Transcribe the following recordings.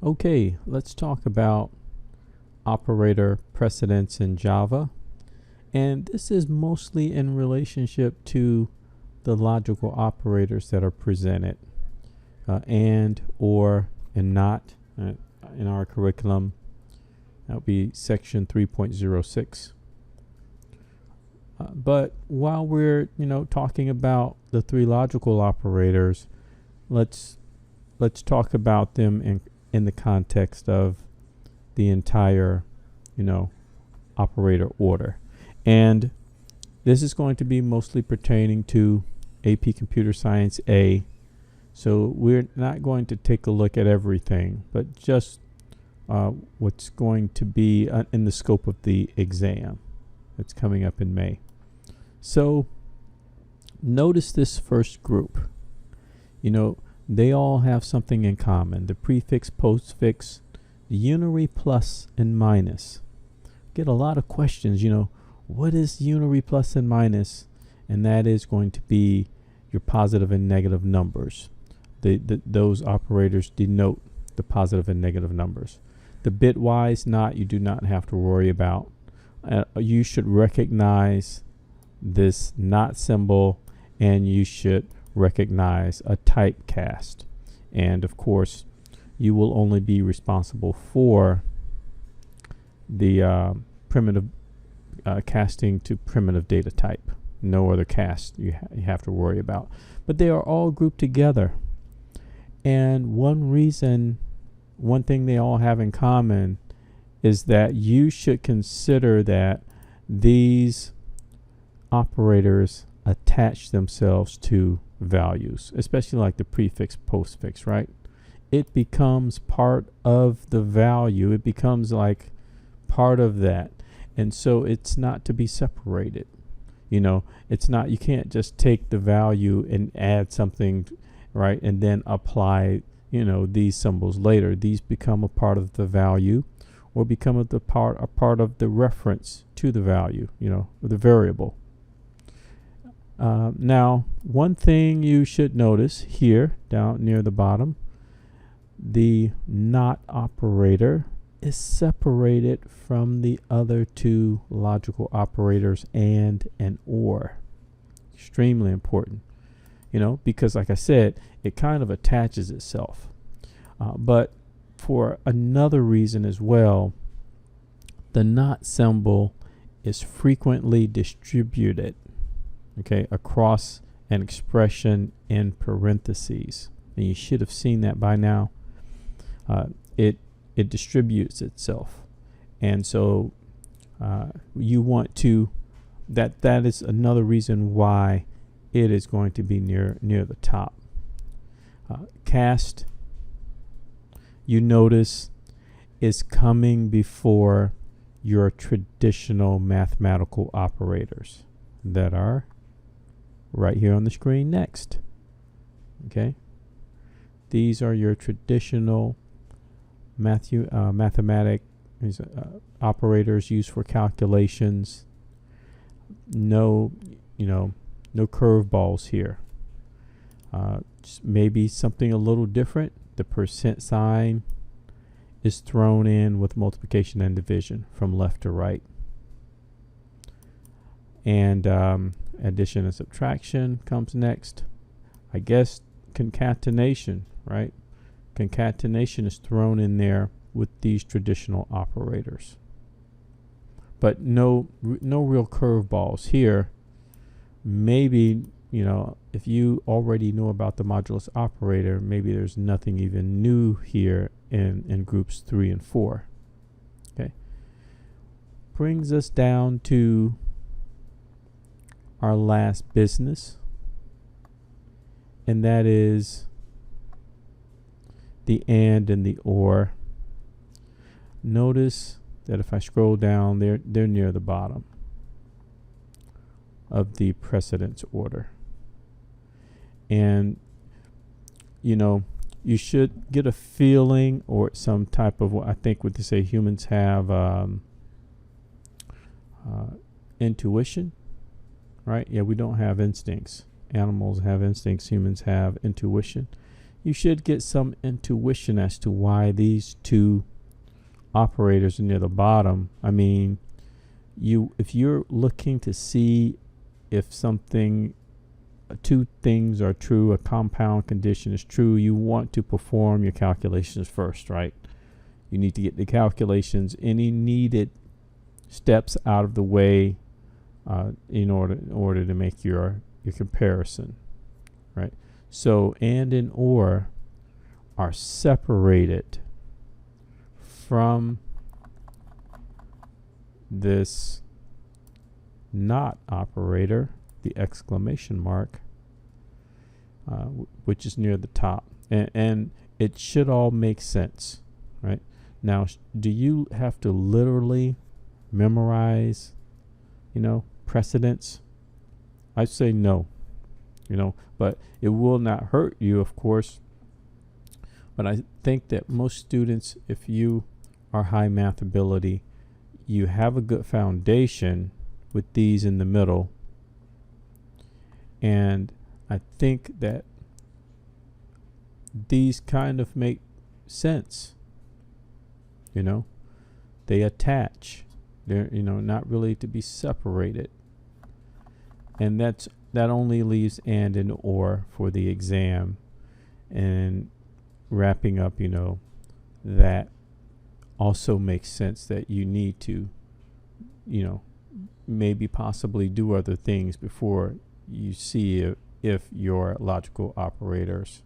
Okay, let's talk about operator precedence in Java. And this is mostly in relationship to the logical operators that are presented, and, or, and not in our curriculum. That would be section 3.06. But while we're, talking about the three logical operators, let's talk about them in the context of the entire, operator order. And this is going to be mostly pertaining to AP Computer Science A. So we're not going to take a look at everything, but just what's going to be in the scope of the exam that's coming up in May. So notice this first group. They all have something in common: the prefix, postfix, the unary, plus and minus. Get a lot of questions, what is unary, plus and minus? And that is going to be your positive and negative numbers. Those operators denote the positive and negative numbers. The bitwise not, you do not have to worry about. You should recognize this not symbol, and you should recognize a typecast. And of course, you will only be responsible for the primitive casting to primitive data type. No other cast you have to worry about. But they are all grouped together. And one thing they all have in common is that you should consider that these operators attach themselves to values, especially like the prefix, postfix, right? It becomes part of the value. It becomes like part of that. And so it's not to be separated. It's not, you can't just take the value and add something, right, and then apply, these symbols later. These become a part of the value, or become a part of the reference to the value, the variable. Now, one thing you should notice here, down near the bottom, the not operator is separated from the other two logical operators and or. Extremely important, because like I said, it kind of attaches itself. But for another reason as well, the not symbol is frequently distributed, across an expression in parentheses. And you should have seen that by now. It distributes itself. And so you want to, that is another reason why it is going to be near the top. Cast, you notice, is coming before your traditional mathematical operators that are right here on the screen next. These are your traditional mathematic operators used for calculations. No curveballs here. Maybe something a little different. The percent sign is thrown in with multiplication and division from left to right. And addition and subtraction comes next. I guess concatenation, right? Concatenation is thrown in there with these traditional operators. But no real curveballs here. Maybe, if you already know about the modulus operator, maybe there's nothing even new here in groups 3 and 4. Brings us down to our last business, and that is the and the or. Notice that if I scroll down, they're near the bottom of the precedence order. And you should get a feeling or some type of, I think what they say humans have intuition, right? Yeah, we don't have instincts. Animals have instincts, humans have intuition. you should get some intuition as to why these two operators are near the bottom. I mean, if you're looking to see if something, two things are true, a compound condition is true, you want to perform your calculations first, right? You need to get the calculations, any needed steps out of the way in order to make your comparison, right? So and or are separated from this not operator, the exclamation mark, which is near the top, and it should all make sense, right? Now, do you have to literally memorize, precedence? I say no, but it will not hurt you, of course. But I think that most students, if you are high math ability, you have a good foundation with these in the middle. And I think that these kind of make sense. They attach. They're, not really to be separated. And that only leaves and or for the exam. And wrapping up, that also makes sense that you need to, maybe possibly do other things before you see if your logical operators,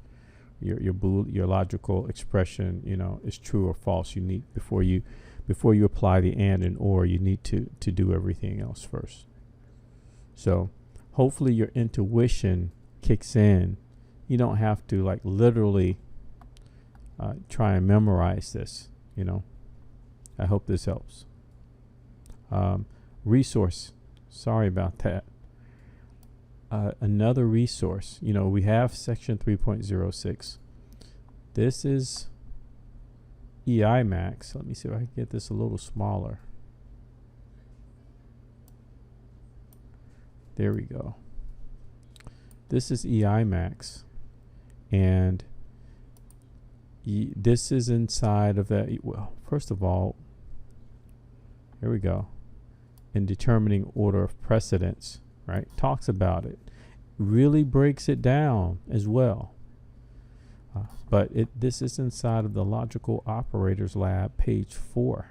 your logical expression, is true or false. You need before you apply the and or, you need to do everything else first. So hopefully your intuition kicks in. You don't have to like literally try and memorize this. I hope this helps. Resource. Sorry about that. Another resource. We have section 3.06. This is EI Max. Let me see if I can get this a little smaller. There we go. This is EI Max. And this is inside of that. Well, first of all, here we go. In determining order of precedence, right? Talks about it. Really breaks it down as well. But this is inside of the Logical Operators Lab, page 4.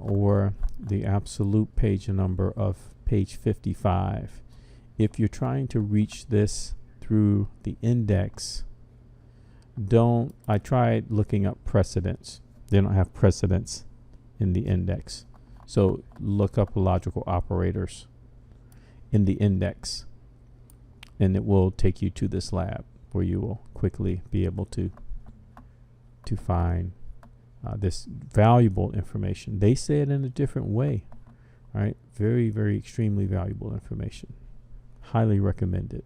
Or the absolute page number of page 55. If you're trying to reach this through the index, I tried looking up precedence. They don't have precedence in the index. So look up logical operators in the index, and it will take you to this lab where you will quickly be able to find this valuable information. They say it in a different way, right? Very, very extremely valuable information. Highly recommend it.